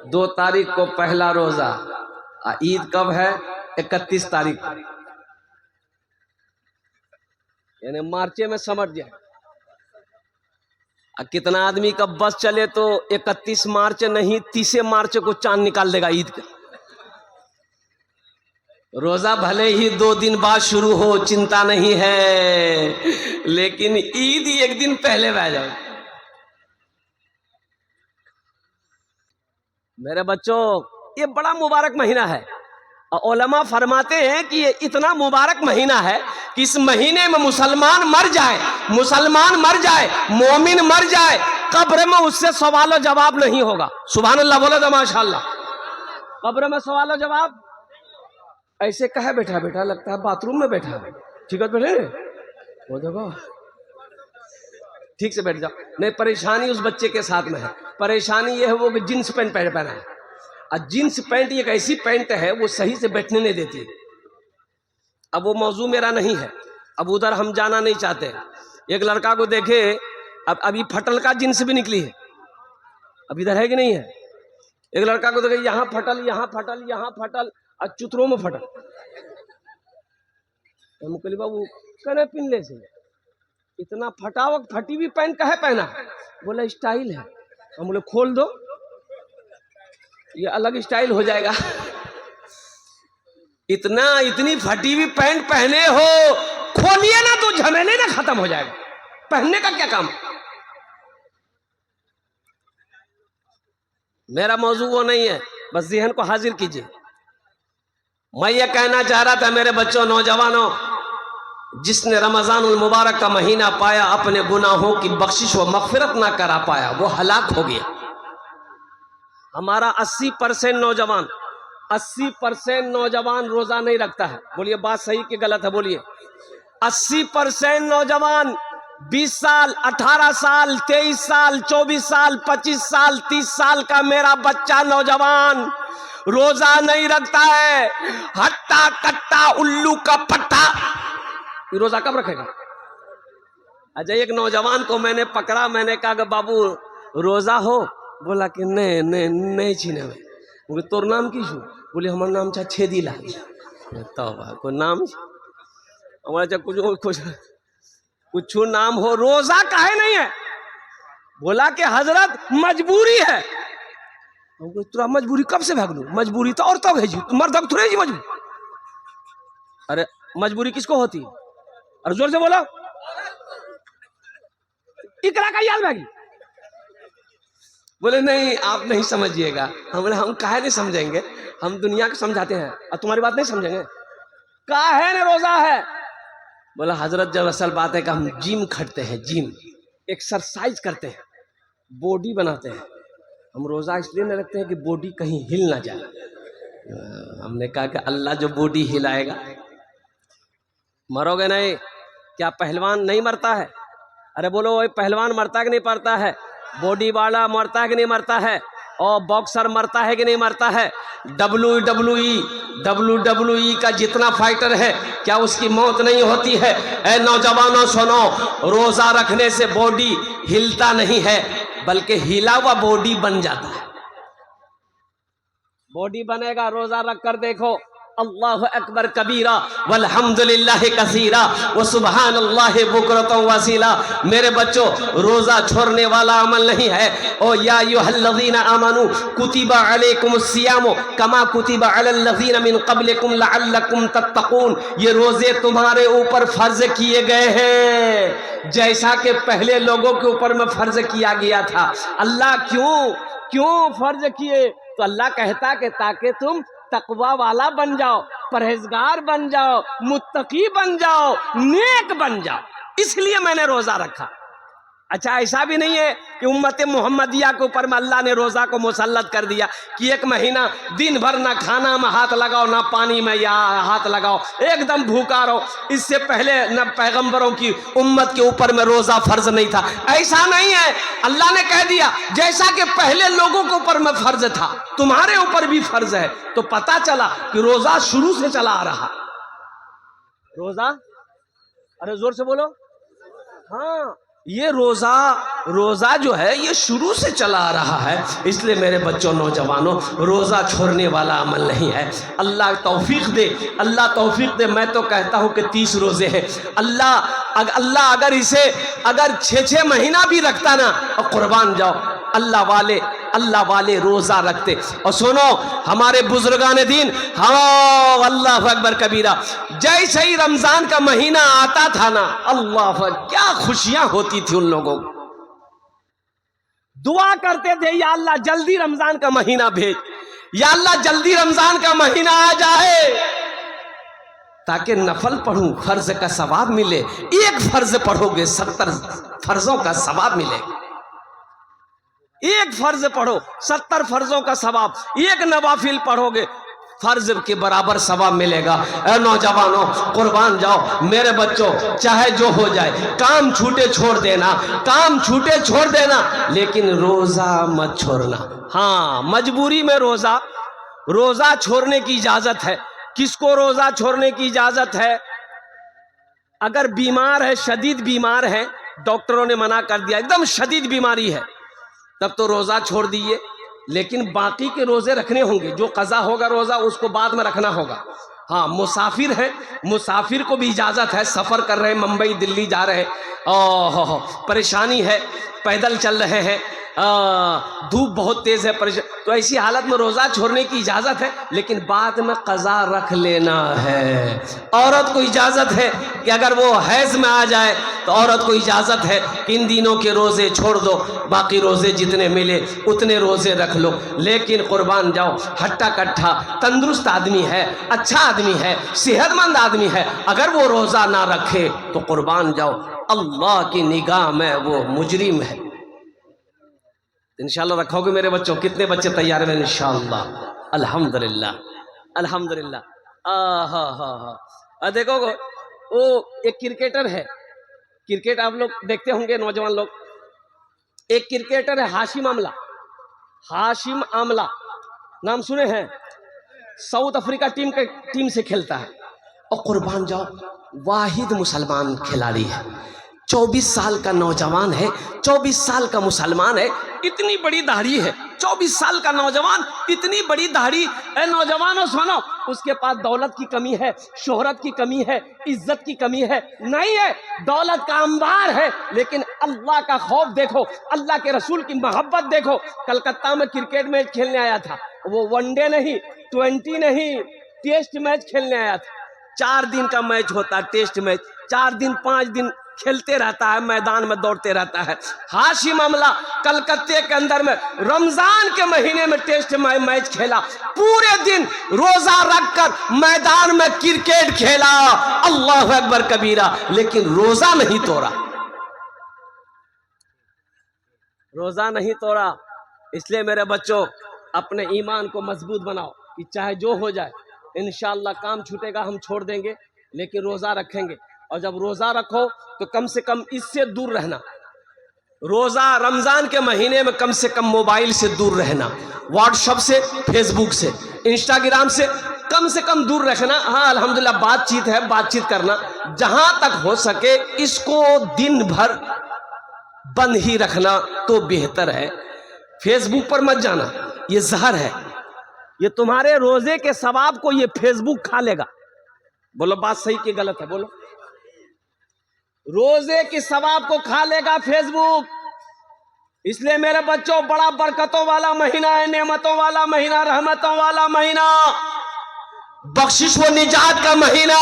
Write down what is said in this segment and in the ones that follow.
2 तारीख को पहला रोजा, ईद कब है? 31 तारीख को, यानी मार्चे में समझ जाए। कितना आदमी का बस चले तो 31 मार्च नहीं 30 मार्च को चांद निकाल देगा ईद का। रोजा भले ही 2 दिन बाद शुरू हो, चिंता नहीं है, लेकिन ईद ही 1 दिन पहले बह जाए। मेरे बच्चों, ये बड़ा मुबारक महीना है। उलमा फरमाते हैं कि ये इतना मुबारक महीना है कि इस महीने में मुसलमान मर जाए, मोमिन मर जाए, कब्र में उससे सवाल और जवाब नहीं होगा। सुभान अल्लाह बोलो तो माशाअल्लाह। कब्र में सवाल और जवाब ऐसे कहे बैठा बैठा, लगता है बाथरूम में बैठा है। ठीक है बैठे, वो देखो ठीक से बैठ जाओ। नहीं, परेशानी उस बच्चे के साथ में है। परेशानी ये है वो कि जींस पैंट पहना है, और जींस पैंट एक ऐसी पैंट है वो सही से बैठने नहीं देती। अब वो मौजू मेरा नहीं है, अब उधर हम जाना नहीं चाहते। एक लड़का को देखे, अब अभी फटल का जींस भी निकली है, अब इधर है कि नहीं है। एक लड़का को देखे, यहाँ फटल, यहाँ फटल, यहाँ फटल, और चुतरों में फटल। मुकली बाबू कने पिनले से इतना फटावक फटी हुई पैंट कहे पहना? बोला स्टाइल है। हम बोले खोल दो, ये अलग स्टाइल हो जाएगा। इतनी फटी हुई पैंट पहने हो, खोलिए ना तो झमेले ना खत्म हो जाएगा। पहनने का क्या काम? मेरा मौजू वो नहीं है, बस ज़हन को हाजिर कीजिए। मैं ये कहना चाह रहा था मेरे बच्चों, नौजवानों, जिसने रमजानुल मुबारक का महीना पाया, अपने गुनाहों की बख्शिश व मगफिरत ना करा पाया, वो हलाक हो गया। हमारा 80% नौजवान रोजा नहीं रखता है। बोलिए बात सही कि गलत है? बोलिए। 80% नौजवान 20 साल, 18 साल, 23 साल, 24 साल, 25 साल, 30 साल का मेरा बच्चा नौजवान रोजा नहीं रखता है। हट्टा कट्टा उल्लू का पट्टा, ये रोजा कब रखेगा? अजय, एक नौजवान को मैंने पकड़ा, मैंने कहा कि बाबू रोजा हो? बोला कि नहीं छीने में। बोले तोर नाम की छू? बोले हमारा नाम छा छेदी लाल। तौबा, कोई नाम हमारा कुछ नाम हो, रोजा काहे नहीं है? बोला कि हजरत मजबूरी है। तुरा मजबूरी कब से भाग लू? मजबूरी तो औरतों है जी, मर्द थोड़े जी मजबूरी। अरे मजबूरी किसको होती है? अरे जोर से बोलो। इकरा का याद भागी। बोले नहीं आप नहीं समझिएगा। हम काहे नहीं समझेंगे, हम दुनिया को समझाते हैं और तुम्हारी बात नहीं समझेंगे। काहे ने रोजा है? बोला हजरत जब असल बात है कि हम जिम खटते हैं, जिम एक्सरसाइज करते हैं, बॉडी बनाते हैं। हम रोजा इसलिए नहीं रखते हैं कि बॉडी कहीं हिल ना जाए। हमने कहा कि अल्लाह जो बॉडी हिलाएगा। मरोगे नहीं? क्या पहलवान नहीं मरता है? अरे बोलो वही पहलवान मरता है कि नहीं मरता है? बॉडी वाला मरता है कि नहीं मरता है? और बॉक्सर मरता है कि नहीं मरता है? WWE का जितना फाइटर है, क्या उसकी मौत नहीं होती है? ऐ नौजवानों सुनो, रोजा रखने से बॉडी हिलता नहीं है, बल्कि हिला हुआ बॉडी बन जाता है। बॉडी बनेगा, रोजा रख कर देखो। अल्लाहु अकबर कबीरा वल्हम्दुलिल्लाह कसीरा व सुबहानल्लाहि बुकरतन वसीला। मेरे बच्चों, रोजा छोड़ने वाला अमल नहीं है। ओ या अय्युहल्लज़ीना आमनू कुतिबा अलैकुमुस्सियामु कमा कुतिबा अलल्लज़ीना मिन क़ब्लिकुम लअल्लकुम तत्तक़ून। ये रोजे तुम्हारे ऊपर फर्ज किए गए हैं जैसा कि पहले लोगों के ऊपर में फर्ज किया गया था। अल्लाह क्यों फर्ज किए? तो अल्लाह कहता कि ताकि तुम तकवा वाला बन जाओ, परहेजगार बन जाओ, मुत्तकी बन जाओ, नेक बन जाओ, इसलिए मैंने रोजा रखा। अच्छा, ऐसा भी नहीं है कि उम्मत मोहम्मदिया के ऊपर में अल्लाह ने रोजा को मुसल्लत कर दिया कि 1 महीना दिन भर ना खाना में हाथ लगाओ, ना पानी में या हाथ लगाओ, एकदम भूखा रहो। इससे पहले न पैगंबरों की उम्मत के ऊपर में रोजा फर्ज नहीं था। ऐसा नहीं है, अल्लाह ने कह दिया जैसा कि पहले लोगों के ऊपर में फर्ज था, तुम्हारे ऊपर भी फर्ज है। तो पता चला कि रोजा शुरू से चला आ रहा। रोजा, अरे जोर से बोलो। हाँ, یہ روزہ جو ہے یہ شروع سے چلا آ رہا ہے، اس لیے میرے بچوں نوجوانوں روزہ چھوڑنے والا عمل نہیں ہے۔ اللہ توفیق دے، اللہ توفیق دے۔ میں تو کہتا ہوں کہ 30 روزے ہیں، اللہ اگر اسے 6 مہینہ بھی رکھتا نا، اور قربان جاؤ اللہ والے روزہ رکھتے۔ اور سنو ہمارے بزرگان دین، ہاں اللہ اکبر کبیرہ، جیسے ہی رمضان کا مہینہ آتا تھا نا، اللہ اکبر کیا خوشیاں ہوتی تھی ان لوگوں کو، دعا کرتے تھے یا اللہ جلدی رمضان کا مہینہ بھیج، یا اللہ جلدی رمضان کا مہینہ آ جائے تاکہ نفل پڑھوں، فرض کا ثواب ملے۔ ایک فرض پڑھو گے 70 فرضوں کا ثواب ملے گا، ایک فرض پڑھو 70 فرضوں کا ثواب، ایک نوافل پڑھو گے فرض کے برابر ثواب ملے گا۔ اے نوجوانوں قربان جاؤ، میرے بچوں چاہے جو ہو جائے، کام چھوٹے چھوڑ دینا، لیکن روزہ مت چھوڑنا۔ ہاں مجبوری میں روزہ چھوڑنے کی اجازت ہے۔ کس کو روزہ چھوڑنے کی اجازت ہے؟ اگر بیمار ہے، شدید بیمار ہے، ڈاکٹروں نے منع کر دیا ایک دم شدید بیماری ہے، تب تو روزہ چھوڑ دیئے، لیکن باقی کے روزے رکھنے ہوں گے۔ جو قضا ہوگا روزہ اس کو بعد میں رکھنا ہوگا۔ ہاں مسافر ہے، مسافر کو بھی اجازت ہے، سفر کر رہے ہیں، ممبئی دلی جا رہے ہیں، پریشانی ہے، پیدل چل رہے ہیں، دھوپ بہت تیز ہے، تو ایسی حالت میں روزہ چھوڑنے کی اجازت ہے، لیکن بعد میں قضا رکھ لینا ہے۔ عورت کو اجازت ہے کہ اگر وہ حیض میں آ جائے تو عورت کو اجازت ہے کہ ان دنوں کے روزے چھوڑ دو، باقی روزے جتنے ملے اتنے روزے رکھ لو۔ لیکن قربان جاؤ ہٹا کٹھا تندرست آدمی ہے، اچھا آدمی ہے، صحت مند آدمی ہے، اگر وہ روزہ نہ رکھے تو قربان جاؤ اللہ کی نگاہ میں وہ مجرم ہے۔ انشاءاللہ رکھو گے میرے بچوں؟ کتنے بچے تیار ہیں انشاءاللہ؟ الحمدللہ الحمدللہ۔ ہاں دیکھو وہ ایک کرکٹر ہے، کرکٹ آپ لوگ دیکھتے ہوں گے نوجوان لوگ، ایک کرکٹر ہے ہاشم آملہ، نام سنے ہیں؟ ساؤتھ افریقہ ٹیم سے کھیلتا ہے، اور قربان جاؤ واحد مسلمان کھلاڑی ہے، 24 سال کا نوجوان ہے، 24 سال کا مسلمان ہے، اتنی بڑی داڑھی ہے، 24 سال کا نوجوان اتنی بڑی داڑھی۔ اے نوجوانوں سنو، اس کے پاس دولت کی کمی ہے، شہرت کی کمی ہے، عزت کی کمی ہے نہیں ہے، دولت کا انبار ہے، لیکن اللہ کا خوف دیکھو، اللہ کے رسول کی محبت دیکھو۔ کلکتہ میں کرکٹ میچ کھیلنے آیا تھا، وہ ون ڈے نہیں، 20 نہیں، ٹیسٹ میچ کھیلنے آیا تھا۔ 4 دن کا میچ ہوتا، ٹیسٹ میچ 4 دن 5 دن کھیلتے رہتا ہے، میدان میں دوڑتے رہتا ہے۔ ہاشم آملہ کلکتے کے اندر میں رمضان کے مہینے میں ٹیسٹ میچ کھیلا، پورے دن روزہ رکھ کر میدان میں کرکٹ کھیلا، اللہ اکبر کبیرہ، لیکن روزہ نہیں توڑا، روزہ نہیں توڑا۔ اس لیے میرے بچوں اپنے ایمان کو مضبوط بناؤ کہ چاہے جو ہو جائے انشاءاللہ کام چھوٹے گا ہم چھوڑ دیں گے، لیکن روزہ رکھیں گے۔ اور جب روزہ رکھو تو کم سے کم اس سے دور رہنا، روزہ رمضان کے مہینے میں کم سے کم موبائل سے دور رہنا، واٹس ایپ سے، فیس بک سے، انسٹاگرام سے کم دور رکھنا۔ ہاں الحمدللہ بات چیت کرنا، جہاں تک ہو سکے اس کو دن بھر بند ہی رکھنا تو بہتر ہے۔ فیس بک پر مت جانا، یہ زہر ہے، یہ تمہارے روزے کے ثواب کو یہ فیس بک کھا لے گا۔ بولو بات صحیح کہ غلط ہے؟ بولو، روزے کے ثواب کو کھا لے گا فیس بک۔ اس لیے میرے بچوں بڑا برکتوں والا مہینہ ہے، نعمتوں والا مہینہ، رحمتوں والا مہینہ، بخشش و نجات کا مہینہ۔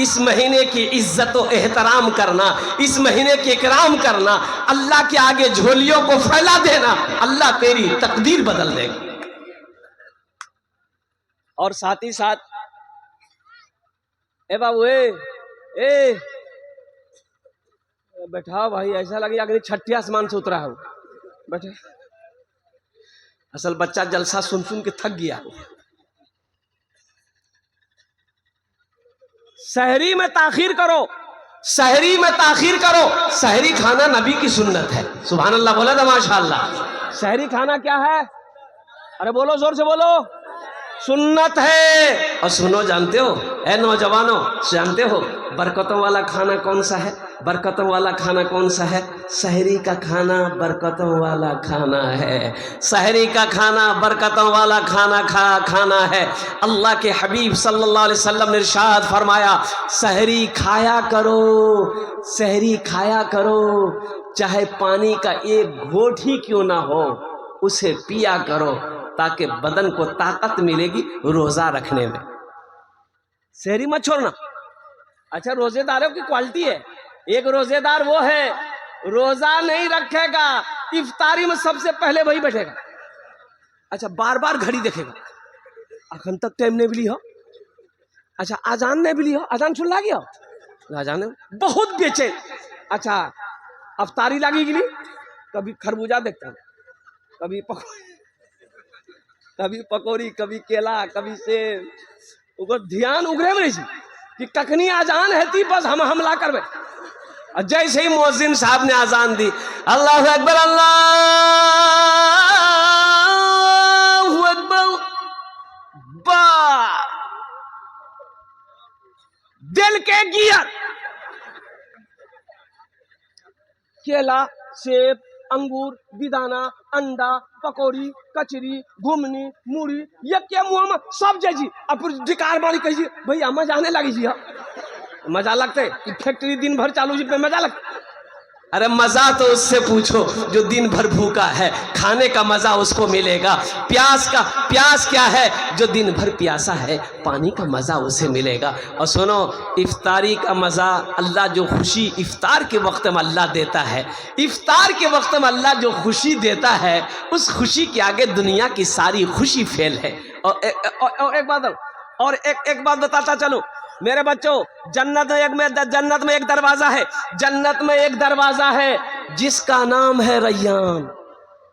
اس مہینے کی عزت و احترام کرنا، اس مہینے کی اکرام کرنا، اللہ کے آگے جھولیوں کو پھیلا دینا، اللہ تیری تقدیر بدل دے گا۔ اور ساتھ ہی ساتھ اے بابو اے بیٹھا بھائی، ایسا لگے کہ چھٹی آسمان سے اترا ہے بیٹھے، اصل بچہ جلسہ سن کے تھک گیا۔ سحری میں تاخیر کرو، سحری میں تاخیر کرو، سحری کھانا نبی کی سنت ہے، سبحان اللہ بولا تھا ماشاءاللہ۔ سحری کھانا کیا ہے؟ ارے بولو زور سے بولو، सुन्नत है। और सुनो, जानते हो ए नौजवानों, जानते हो बरकतों वाला खाना कौन सा है? बरकतों वाला खाना कौन सा है? सहरी का खाना बरकतों वाला खाना है। सहरी का खाना बरकतों वाला खाना है। अल्लाह के हबीब सल्लल्लाहु अलैहि वसल्लम ने इरशाद फरमाया, सहरी खाया करो, सहरी खाया करो, चाहे पानी का एक घोंट ही क्यों ना हो, उसे पिया करो, ताकि बदन को ताकत मिलेगी रोजा रखने में। सहरी मत छोड़ना। अच्छा, रोजेदारों की क्वालिटी है। एक रोजेदार वो है, रोजा नहीं रखेगा, इफ्तारी में सबसे पहले वही बैठेगा। अच्छा, बार बार घड़ी देखेगा, अखन तक टाइम नहीं मिली हो। अच्छा, आजान नहीं मिली हो, आजान सुन ला गया, आजान बहुत बेचैन। अच्छा, अफ्तारी लगेगी नहीं, कभी खरबूजा देखता हूँ, कभी पकौड़ी, कभी केला, कभी सेब, ऊपर ध्यान उगरे में नहीं कि कखनी आजान है थी, बस हम हमला करबे। और जैसे ही मुअज्जिन साहब ने आजान दी, अल्लाहु अकबर, अल्लाहु अकबर, बा दिल के गियर, केला, सेब, अंगूर, बिदाना, अंडा, पकौड़ी, कचरी, घुमनी, मूढ़ी, ये क्या मुँह में सब जैसी। अब फिर धिकार मारी कही भैया मजा आने लगी जी। मजा लगते फैक्ट्री दिन भर चालू जी पे मजा लगता। अरे मजा तो उससे पूछो जो दिन भर भूखा है, खाने का मजा उसको मिलेगा। प्यास क्या है? जो दिन भर प्यासा है, पानी का मजा उसे मिलेगा। और सुनो, इफ्तारी का मजा, अल्लाह जो खुशी इफ्तार के वक्त में अल्लाह देता है, इफ्तार के वक्त में अल्लाह जो खुशी देता है, उस खुशी के आगे दुनिया की सारी खुशी फेल है। और एक बात बताता चलो मेरे बच्चों, जन्नत में एक दरवाजा है, जन्नत में एक दरवाजा है जिसका नाम है रैयान।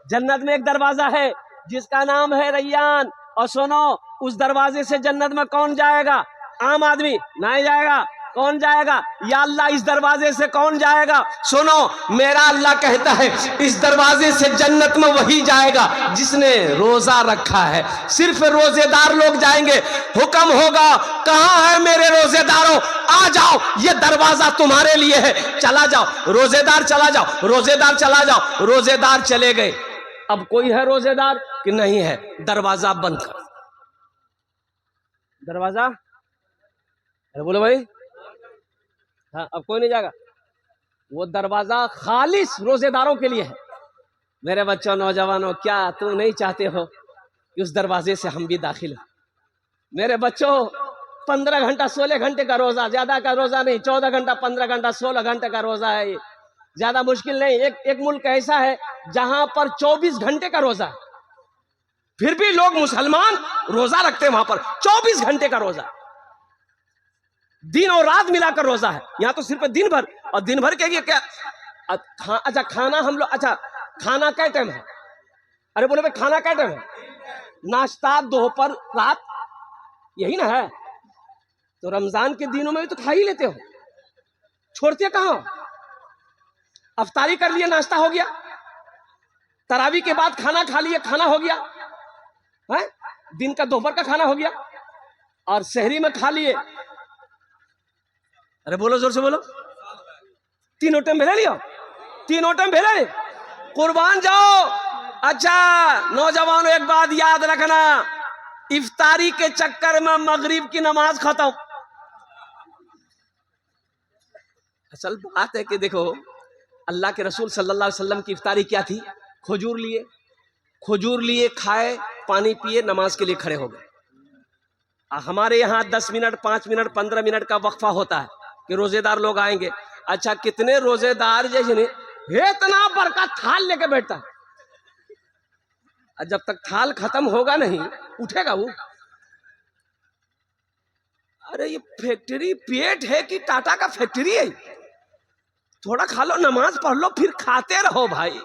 जन्नत में एक दरवाजा है जिसका नाम है रैयान। और सुनो, उस दरवाजे से जन्नत में कौन जाएगा? आम आदमी नहीं जाएगा। कौन जाएगा? या अल्लाह, इस दरवाजे से कौन जाएगा? सुनो, मेरा अल्लाह कहता है इस दरवाजे से जन्नत में वही जाएगा जिसने रोजा रखा है। सिर्फ रोजेदार लोग जाएंगे। हुक्म होगा, कहां है मेरे रोजेदारों, आ जाओ, ये दरवाजा तुम्हारे लिए है, चला जाओ। रोजेदार चला जाओ, रोजेदार चला जाओ। रोजेदार चले गए। अब कोई है रोजेदार कि नहीं है? दरवाजा बंद कर। दरवाजा, अरे बोलो भाई, हाँ, अब कोई नहीं जाएगा। वो दरवाजा खालिस रोजेदारों के लिए है। मेरे बच्चों, नौजवानों, क्या तुम नहीं चाहते हो कि उस दरवाजे से हम भी दाखिल हो? मेरे बच्चों, 15 घंटा 16 घंटे का रोजा, ज्यादा का रोजा नहीं, 14 घंटा 15 घंटा 16 घंटे का रोजा है। ये ज्यादा मुश्किल नहीं। एक मुल्क ऐसा है जहां पर 24 घंटे का रोजा है, फिर भी लोग मुसलमान रोजा रखते हैं। वहां पर 24 घंटे का रोजा, दिन और रात मिलाकर रोजा है। यहाँ तो सिर्फ दिन भर, और दिन भर के क्या? अच्छा, खाना हम लोग, अच्छा खाना क्या टाइम है? अरे बोले भाई, खाना क्या टाइम है? नाश्ता, दोपहर, रात, यही ना है। तो रमजान के दिनों में भी तो खा ही लेते हो, छोड़ते कहाँ? अफ्तारी कर लिए, नाश्ता हो गया, तरावी के बाद खाना खा लिए, खाना हो गया है, दिन का दोपहर का खाना हो गया, और सहरी में खा लिए। अरे बोलो, जोर से बोलो, तीनों टाइम भेजा लिया, तीनों टाइम भेजा नहीं, कुर्बान जाओ। अच्छा नौजवानों, एक बात याद रखना, इफ्तारी के चक्कर में मगरिब की नमाज खत्म। असल बात है कि देखो, अल्लाह के रसूल सल्लल्लाहु अलैहि वसल्लम की इफ्तारी क्या थी? खजूर लिए, खाए, पानी पिए, नमाज के लिए खड़े हो गए। हमारे यहाँ 10 मिनट, 5 मिनट, 15 मिनट का वक्फा होता है कि रोजेदार लोग आएंगे। अच्छा, कितने रोजेदार जैसे इतना बड़का थाल लेके बैठता है, जब तक थाल खत्म होगा नहीं उठेगा वो। अरे ये फैक्ट्री पेट है कि टाटा का फैक्ट्री है? थोड़ा खा लो, नमाज पढ़ लो, फिर खाते रहो भाई।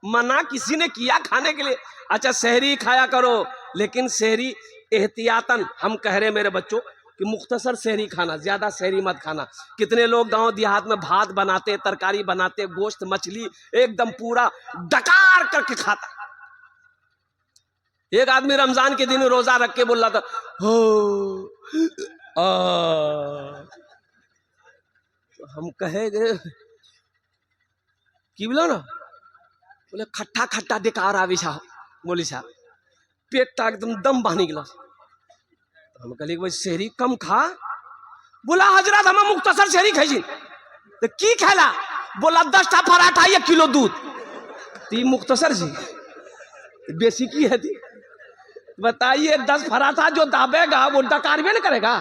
मना किसी ने किया खाने के लिए? अच्छा, सहरी खाया करो, लेकिन सहरी एहतियातन, हम कह रहे मेरे बच्चों कि मुख्तसर सहरी खाना, ज्यादा सहरी मत खाना। कितने लोग गांव देहात में भात बनाते, तरकारी बनाते, गोश्त मछली एकदम पूरा डकार करके खाता। ایک آدمی رمضان کے دن روزہ رکھ کے بول رہا تھا ہو ہم کہے گے کی بولو نا بولے کھٹا کھٹا ڈکار آوی صاحب مولی صاحب پیٹا ایک دم دم بہنی گلا ہم کہلے کہ شہری کم کھا بولا حضرت ہم مختصر شہری کھائی تو کی کھیلا بولا 10 ٹا پراٹھا 1 کلو دودھ تی مختصر جی بیسی کی ہے تھی بتائیے 10 پراٹھا جو دابے گا وہ ڈکار بھی نہیں کرے گا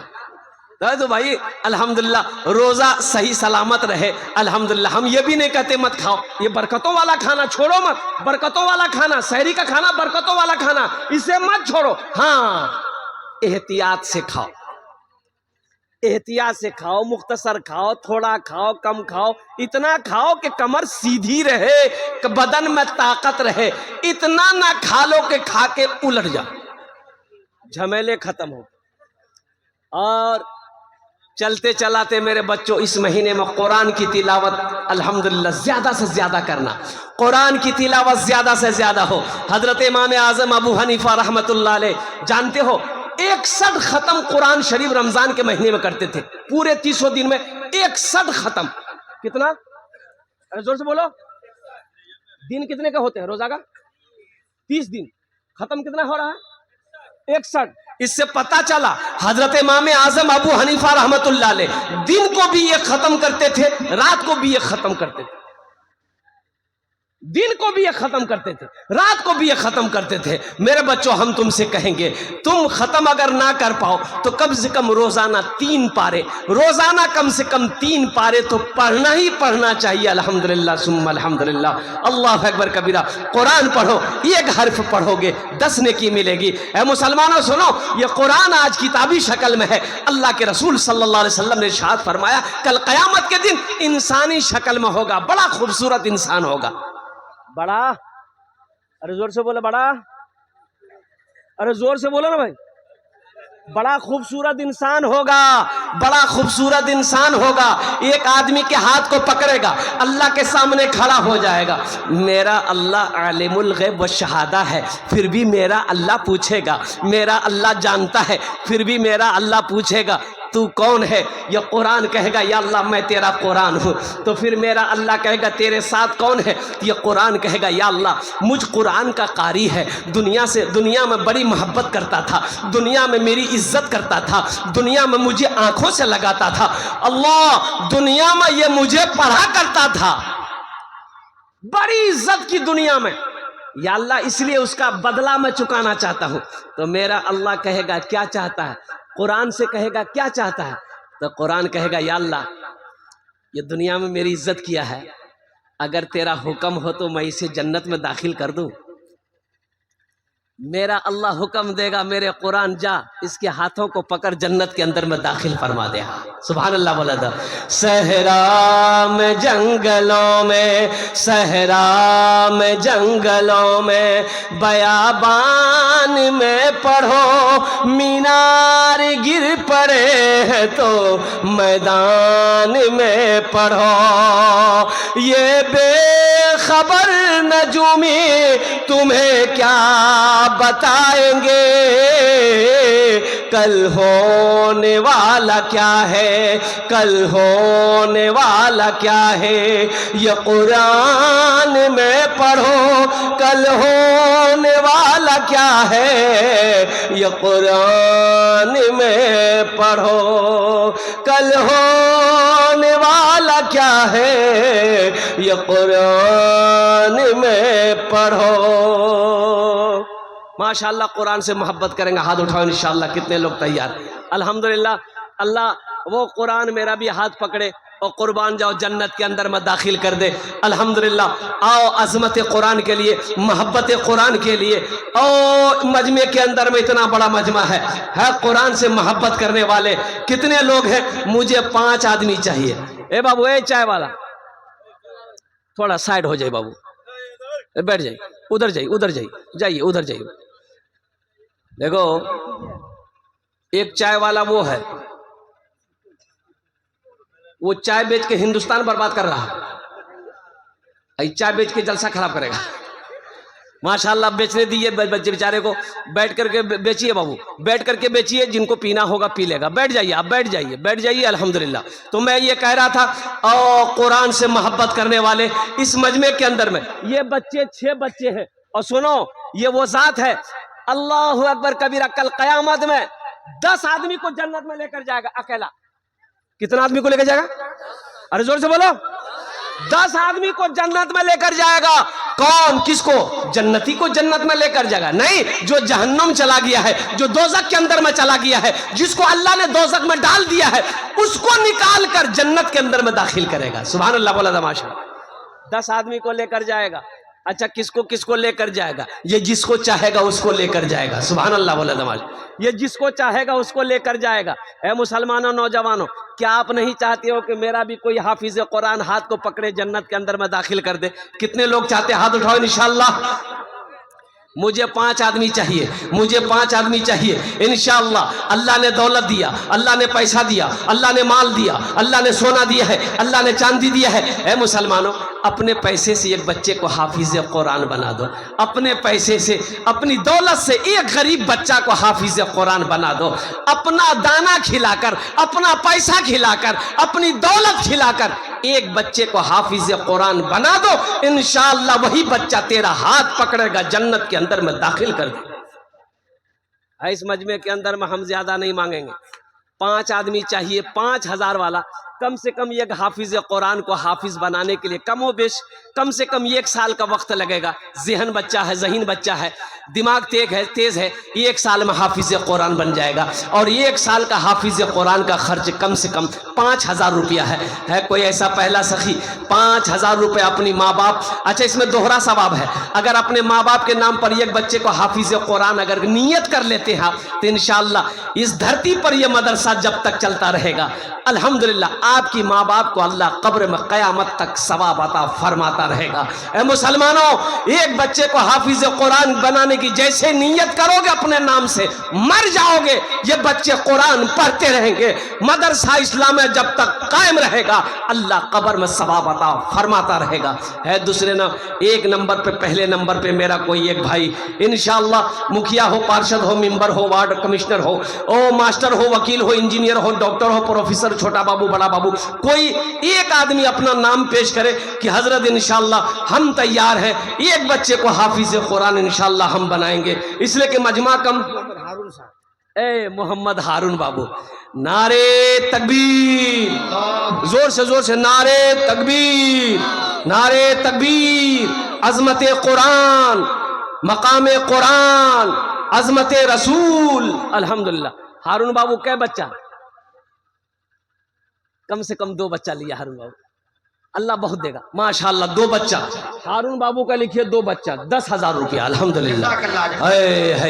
تو بھائی الحمدللہ روزہ صحیح سلامت رہے الحمدللہ. ہم یہ بھی نہیں کہتے مت کھاؤ, یہ برکتوں والا کھانا چھوڑو مت, برکتوں والا کھانا سحری کا کھانا برکتوں والا کھانا اسے مت چھوڑو, ہاں احتیاط سے کھاؤ, احتیاط سے کھاؤ, مختصر کھاؤ, تھوڑا کھاؤ, کم کھاؤ, اتنا کھاؤ کہ کمر سیدھی رہے, کہ بدن میں طاقت رہے, اتنا نہ کھا لو کہ کھا کے الٹ جا, جھمیلے ختم ہو. اور چلتے چلاتے میرے بچوں اس مہینے میں قرآن کی تلاوت الحمدللہ زیادہ سے زیادہ کرنا, قرآن کی تلاوت زیادہ سے زیادہ ہو. حضرت امام اعظم ابو حنیفہ رحمت اللہ علیہ جانتے ہو 61 ختم قرآن شریف رمضان کے مہینے میں کرتے تھے, پورے 300 دن میں 61 ختم. کتنا زور سے بولو, دن کتنے کا ہوتے ہیں روزہ کا؟ 30 دن, ختم کتنا ہو رہا ہے؟ 61. اس سے پتا چلا حضرت امام اعظم ابو حنیفہ رحمت اللہ علیہ دن کو بھی یہ ختم کرتے تھے, رات کو بھی یہ ختم کرتے تھے, دن کو بھی یہ ختم کرتے تھے, رات کو بھی یہ ختم کرتے تھے. میرے بچوں ہم تم سے کہیں گے تم ختم اگر نہ کر پاؤ تو کم سے کم روزانہ 3 پارے, روزانہ کم سے کم 3 پارے تو پڑھنا ہی پڑھنا چاہیے. الحمدللہ ثم الحمدللہ, اللہ اکبر کبیرہ. قرآن پڑھو, 1 حرف پڑھو گے 10 نیکی ملے گی. اے مسلمانوں سنو, یہ قرآن آج کتابی شکل میں ہے. اللہ کے رسول صلی اللہ علیہ وسلم نے ارشاد فرمایا کل قیامت کے دن انسانی شکل میں ہوگا, بڑا خوبصورت انسان ہوگا. بڑا, ارے زور سے بولو, بڑا, ارے زور سے بولو نا بھائی, بڑا خوبصورت انسان ہوگا, بڑا خوبصورت انسان ہوگا. ایک آدمی کے ہاتھ کو پکڑے گا, اللہ کے سامنے کھڑا ہو جائے گا, میرا اللہ عالم الغیب والشہادہ ہے, پھر بھی میرا اللہ پوچھے گا, میرا اللہ جانتا ہے, پھر بھی میرا اللہ پوچھے گا تو کون ہے؟ یہ قرآن کہے گا یا اللہ میں تیرا قرآن ہوں. تو پھر میرا اللہ کہے گا تیرے ساتھ کون ہے؟ یہ قرآن کہے گا یا اللہ مجھ قرآن کا قاری ہے, دنیا میں بڑی محبت کرتا تھا, دنیا میں میری عزت کرتا تھا, دنیا میں مجھے آنکھوں سے لگاتا تھا, اللہ دنیا میں یہ مجھے پڑھا کرتا تھا, بڑی عزت کی دنیا میں, یا اللہ اس لیے اس کا بدلہ میں چکانا چاہتا ہوں. تو میرا اللہ کہے گا کیا چاہتا ہے؟ قرآن سے کہے گا کیا چاہتا ہے؟ تو قرآن کہے گا یا اللہ یہ دنیا میں میری عزت کیا ہے, اگر تیرا حکم ہو تو میں اسے جنت میں داخل کر دوں. میرا اللہ حکم دے گا میرے قرآن جا اس کے ہاتھوں کو پکڑ جنت کے اندر میں داخل فرما دے. سبحان اللہ بولا تھا. صحرا میں جنگلوں میں, صحرا میں جنگلوں میں, بیابان میں پڑھو, مینار گر پڑے ہیں تو میدان میں پڑھو. یہ بے خبر نجومی تمہیں کیا بتائیں گے, کل ہونے والا کیا ہے, کل ہونے والا کیا ہے. یہ قرآن میں پڑھو کل ہونے والا کیا ہے, یہ قرآن میں پڑھو کل ہونے والا کیا ہے, یہ قرآن میں پڑھو. ماشاءاللہ قرآن سے محبت کریں گے, ہاتھ اٹھاؤ انشاءاللہ. کتنے لوگ تیار؟ الحمدللہ. اللہ وہ قرآن میرا بھی ہاتھ پکڑے اور قربان جاؤ جنت کے اندر میں داخل کر دے. الحمدللہ. آؤ عظمت قرآن کے لیے, محبت قرآن کے لیے. اور مجمع کے اندر میں اتنا بڑا مجمع ہے قرآن سے محبت کرنے والے کتنے لوگ ہیں؟ مجھے 5 آدمی چاہیے. اے بابو, اے چائے والا تھوڑا سائڈ ہو جائے بابو, بیٹھ جائیے, ادھر جائیے, ادھر جائیے, جائیے ادھر جائیے. دیکھو ایک چائے والا وہ ہے, وہ چائے بیچ کے ہندوستان برباد کر رہا ہے, چائے بیچ کے جلسہ خراب کرے گا. माशाल्लाह बेचने दिए बच्चे बेचारे को, बैठ करके बेचिए बाबू, बैठ करके बेचिए, जिनको पीना होगा पी लेगा। बैठ जाइए आप, बैठ जाइए, बैठ जाइए। अल्हम्दुलिल्लाह। तो मैं ये कह रहा था, और कुरान से मोहब्बत करने वाले इस मजमे के अंदर में ये बच्चे 6 बच्चे हैं। और सुनो, ये वो जात है, अल्लाह अकबर कबीरा, कल कयामत में 10 आदमी को जन्नत में लेकर जाएगा अकेला। कितना आदमी को लेकर जाएगा? अरे जोर से बोलो। 10 आदमी को जन्नत में लेकर जाएगा। कौन? किसको? जन्नती को जन्नत में लेकर जाएगा? नहीं, जो जहन्नम चला गया है, जो दोजख के अंदर में चला गया है, जिसको अल्लाह ने दोजख में डाल दिया है, उसको निकाल कर जन्नत के अंदर में दाखिल करेगा। सुभान अल्लाह, बोला तमाशा। 10 आदमी को लेकर जाएगा। अच्छा, किसको किसको लेकर जाएगा? ये जिसको चाहेगा उसको लेकर जाएगा। सुभान अल्लाह, बोला तमाशा। ये जिसको चाहेगा उसको लेकर जाएगा। ऐ मुसलमानों, नौजवानों, क्या आप नहीं चाहते हो कि मेरा भी कोई हाफिज कुरान हाथ को पकड़े जन्नत के अंदर में दाखिल कर दे? कितने लोग चाहते हैं? हाथ उठाओ इंशाअल्लाह। मुझे 5 आदमी चाहिए, मुझे 5 आदमी चाहिए इंशाअल्लाह। अल्लाह ने दौलत दिया, अल्लाह ने पैसा दिया, अल्लाह ने माल दिया, अल्लाह ने सोना दिया है, अल्लाह ने चांदी दिया है। ऐ मुसलमानों, अपने पैसे से एक बच्चे को हाफिज कुरान बना दो। अपने पैसे से, अपनी दौलत से एक गरीब बच्चा को हाफिज कुरान बना दो। अपना दाना खिलाकर, अपना पैसा खिलाकर, अपनी दौलत खिलाकर एक बच्चे को हाफिज कुरान बना दो। इंशाअल्लाह वही बच्चा तेरा हाथ पकड़ेगा, जन्नत के अंदर में दाखिल कर दे। इस मजमे के अंदर में हम ज्यादा नहीं मांगेंगे। 5 आदमी चाहिए, 5000 वाला। कम से कम एक हाफिज कुरान को हाफिज बनाने के लिए कमो बेश कम से कम 1 साल का वक्त लगेगा। ज़हन बच्चा है, ज़हीन बच्चा है, दिमाग तेज है। 1 साल में हाफिज कुरान बन जाएगा। और 1 साल का हाफिज कुरान का खर्च कम से कम 5000 रुपया है। कोई ऐसा पहला सखी 5000 रुपये अपनी माँ बाप, अच्छा इसमें दोहरा सवाब है। अगर अपने माँ बाप के नाम पर एक बच्चे को हाफिज कुरान अगर नियत कर लेते हैं तो इंशाअल्लाह इस धरती पर यह मदरसा जब तक चलता रहेगा, अल्हम्दुलिल्लाह आपकी माँ बाप को अल्लाह कब्र में क़यामत तक सवाब अता फरमाता रहेगा। ऐ मुसलमानों, एक बच्चे को हाफिज कुरान बनाने की जैसे नियत करोगे अपने नाम से, मर जाओगे, ये बच्चे कुरान पढ़ते रहेंगे। मदरसा इस्लाम में जब तक कायम रहेगा, अल्लाह कब्र में सवाब अता फरमाता रहेगा। है दूसरे न, 1 नंबर पे, पहले नंबर पे मेरा कोई एक भाई इंशाअल्लाह, मुखिया हो, पार्षद हो, मेंबर हो, वार्ड कमिश्नर हो, ओ मास्टर हो, वकील हो, इंजीनियर हो, डॉक्टर हो, प्रोफेसर, छोटा बाबू, बड़ा बाबू, कोई एक आदमी अपना नाम पेश करे कि हजरत इंशाअल्लाह हम तैयार हैं, एक बच्चे को हाफिज कुरान इंशाअल्लाह हम बनाएंगे। इसलिए कि मजमा कम। ए मोहम्मद हारून बाबू, नारे तकबीर, जोर से नारे तकबीर, नारे तकबीर। अजमत कुरान, मकाम कुरान, अजमत रसूल। अल्हम्दुलिल्लाह। हारून बाबू क्या बच्चा? कम से कम 2 बच्चा लिया हारून बाबू। अल्लाह बहुत देगा माशाअल्लाह। 2 बच्चा हारून बाबू का लिखिए, 2 बच्चा 10,000 रुपया। अल्हम्दुलिल्लाह,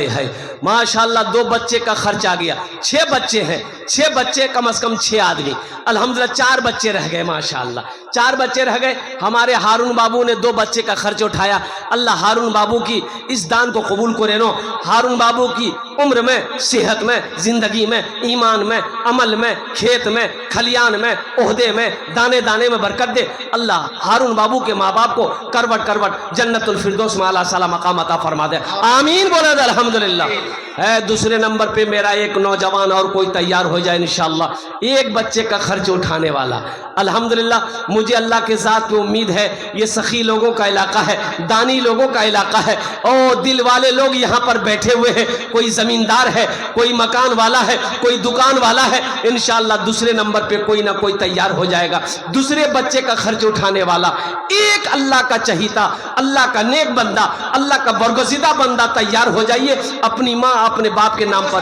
है माशाअल्लाह। 2 बच्चे का खर्च आ गया। 6 बच्चे हैं, 6 बच्चे कम से कम 6 आदमी। अल्हम्दुलिल्लाह 4 बच्चे रह गए माशाअल्लाह, 4 बच्चे रह गए। हमारे हारून बाबू ने 2 बच्चे का खर्च उठाया। अल्लाह हारून बाबू की इस दान को कबूल करे नो। हारून बाबू की उम्र में, सेहत में, जिंदगी में, ईमान में, अमल में, खेत में, खलियान में, ओहदे में, दाने दाने में बरकत दे। अल्लाह हारून बाबू के माँ बाप को करवट करवट जन्नतुल फिरदौस में आला साला मकाम अता फरमा दे। आमीन बोले दे अल्हम्दुलिल्लाह। है दूसरे नंबर पे मेरा एक नौजवान और कोई तैयार हो जाए इंशाअल्लाह, एक बच्चे का खर्च उठाने वाला। अल्हम्दुलिल्लाह मुझे अल्लाह के साथ पे उम्मीद है, ये सखी लोगों का इलाका है, दानी लोगों का इलाका है, और दिल वाले लोग यहाँ पर बैठे हुए हैं। कोई जमींदार है, कोई मकान वाला है, कोई दुकान वाला है। इंशाअल्लाह दूसरे नंबर पे कोई ना कोई तैयार हो जाएगा, दूसरे बच्चे का खर्च उठाने वाला। एक अल्लाह का चहीता, अल्लाह का नेक बंदा, अल्लाह का बरगज़िदा बंदा तैयार हो जाइए अपनी माँ अपने बाप के नाम पर।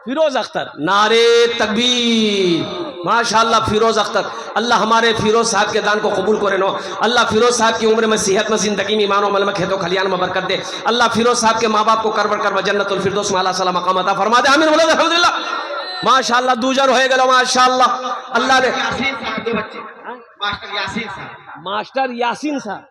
फिरोज अख्तर, नारे तकबीर, माशाअल्लाह फिरोज अख्तर। अल्लाह हमारे फिरोज साहब के दान को कबूल करे नो। अल्लाह फिरोज साहब की उम्र में, सेहत में, जिंदगी में, ईमान अमल में, खेतों खलियान में बरकत दे। अल्लाह फिरोज साहब के माँ बाप को करवर करवर जन्नतुल फिरदौस में आला साला मकाम अता फरमा दे। आमीन बोलो अल्हम्दुलिल्लाह। माशाअल्लाह दूजर हो गए माशाअल्लाह। अल्लाह ने मास्टर यासीन साहब,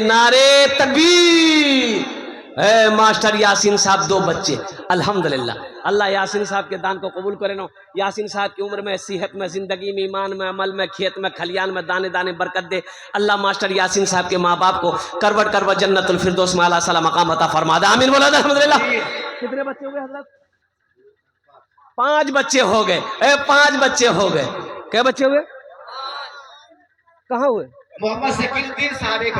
नारे तकबीर, اے ماسٹر یاسین صاحب 2 بچے الحمدللہ اللہ یاسین صاحب کے دان کو قبول کرے نو یاسین صاحب کی عمر میں صحت میں زندگی میں ایمان میں عمل میں کھیت میں کھلیان میں دانے دانے برکت دے اللہ ماسٹر یاسین صاحب کے ماں باپ کو کروٹ کروٹ جنت الفردوس میں اعلیٰ صلی مقام عطا فرما دے آمین بولا الحمدللہ کتنے بچے ہوئے حضرت 5 بچے ہو گئے 5 بچے ہو گئے کیا بچے ہوئے کہاں ہوئے محمد ذکی الدین صاحب ایک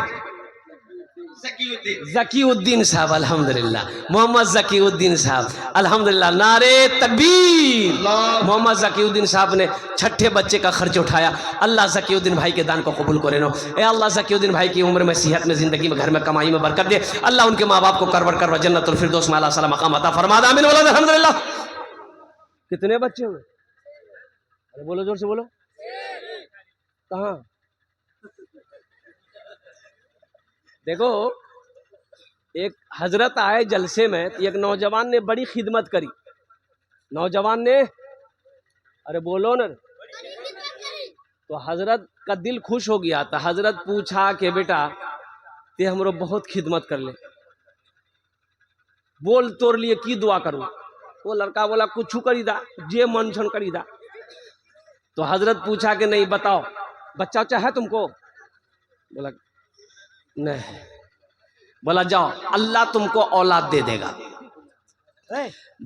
ذکی الدین صاحب الحمدللہ محمد ذکی الدین صاحب الحمدللہ نعرے تکبیر محمد ذکی الدین صاحب نے 6ٹھے بچے کا خرچ اٹھایا اللہ ذکی الدین بھائی کے دان کو قبول کرے نو اے اللہ ذکی الدین بھائی کی عمر میں صحت میں زندگی میں گھر میں کمائی میں برکت دے اللہ ان کے ماں باپ کو کروٹ کروٹ جنت الفردوس میں اعلیٰ صلی مقام عطا فرما دے آمین بولا الحمدللہ کتنے بچے ہوئے ارے بولو زور سے بولو کہاں دیکھو ایک حضرت آئے جلسے میں ایک نوجوان نے بڑی خدمت کری نوجوان نے ارے بولو نا تو حضرت کا دل خوش ہو گیا تھا حضرت پوچھا کہ بیٹا تے ہمرو بہت خدمت کر لے بول توڑ لیے کی دعا کروں وہ لڑکا بولا کچھ کری دا جے من چھن کری دا تو حضرت پوچھا کہ نہیں بتاؤ بچہ وچہ ہے تم کو بولا نہیں بولا جاؤ اللہ تم کو اولاد دے دے گا